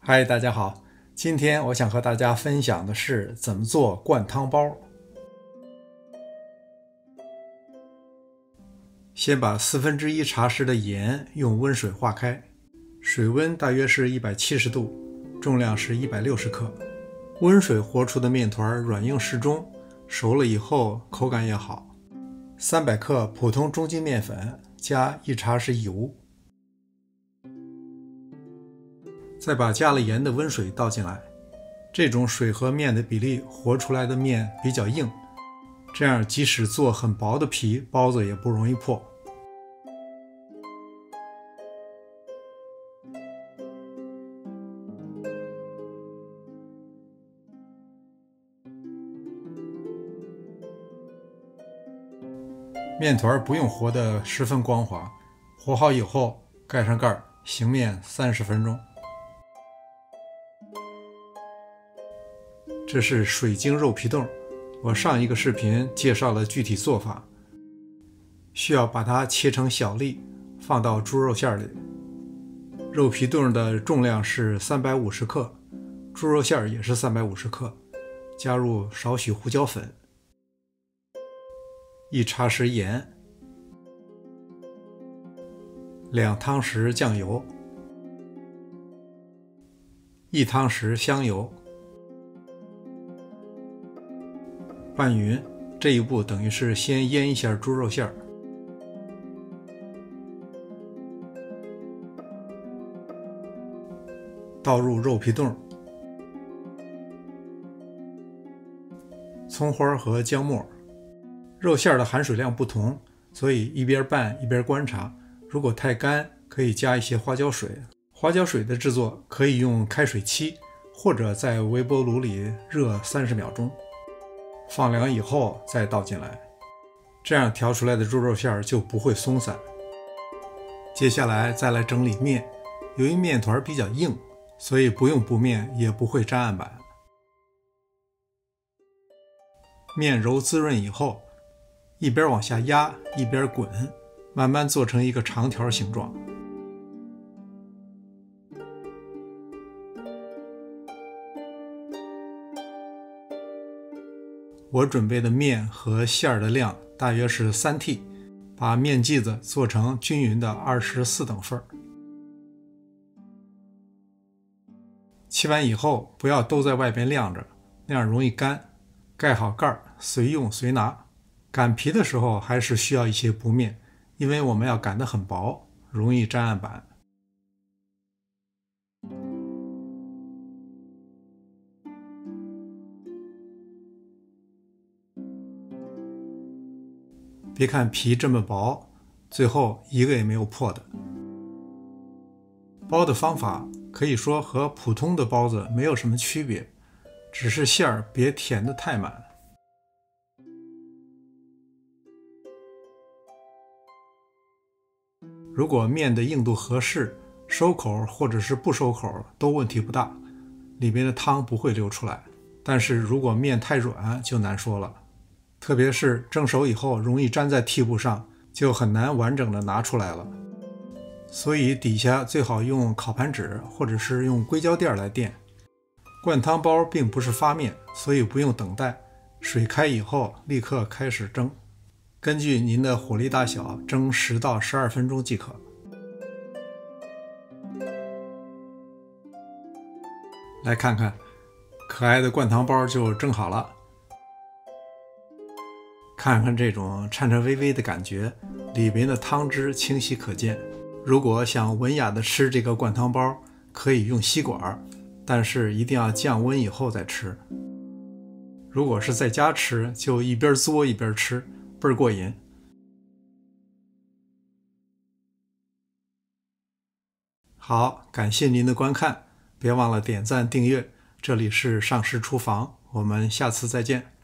嗨，大家好，今天我想和大家分享的是怎么做灌汤包。先把1/4茶匙的盐用温水化开，水温大约是170度，重量是160克。温水和出的面团软硬适中，熟了以后口感也好。300克普通中筋面粉加1茶匙油，再把加了盐的温水倒进来。这种水和面的比例和出来的面比较硬，这样即使做很薄的皮，包子也不容易破。面团不用和得十分光滑，和好以后盖上盖，醒面30分钟。这是水晶肉皮冻，我上一个视频介绍了具体做法。需要把它切成小粒，放到猪肉馅里。肉皮冻的重量是350克，猪肉馅也是350克，加入少许胡椒粉、1茶匙盐、2汤匙酱油、1汤匙香油。拌匀，这一步等于是先腌一下猪肉馅儿。倒入肉皮冻、葱花和姜末。肉馅的含水量不同，所以一边拌一边观察。如果太干，可以加一些花椒水。花椒水的制作可以用开水沏，或者在微波炉里热30秒钟。放凉以后再倒进来，这样调出来的猪肉馅就不会松散。接下来再来整理面，由于面团比较硬，所以不用补面也不会粘案板。面揉滋润以后，一边往下压一边滚，慢慢做成一个长条形状。我准备的面和馅儿的量大约是3屉，把面剂子做成均匀的24等份。沏完以后不要都在外边晾着，那样容易干。盖好盖，随用随拿。擀皮的时候还是需要一些补面，因为我们要擀得很薄，容易粘案板。别看皮这么薄，最后一个也没有破的。包的方法可以说和普通的包子没有什么区别，只是馅儿别填得太满。如果面的硬度合适，收口或者是不收口都问题不大，里面的汤不会流出来。但是如果面太软就难说了，特别是蒸熟以后容易粘在屉布上，就很难完整的拿出来了。所以底下最好用烤盘纸或者是用硅胶垫来垫。灌汤包并不是发面，所以不用等待，水开以后立刻开始蒸，根据您的火力大小蒸10到12分钟即可。来看看，可爱的灌汤包就蒸好了。看看这种颤颤巍巍的感觉，里边的汤汁清晰可见。如果想文雅的吃这个灌汤包，可以用吸管，但是一定要降温以后再吃。如果是在家吃，就一边嘬一边吃，倍儿过瘾。好，感谢您的观看，别忘了点赞订阅。这里是上师厨房，我们下次再见。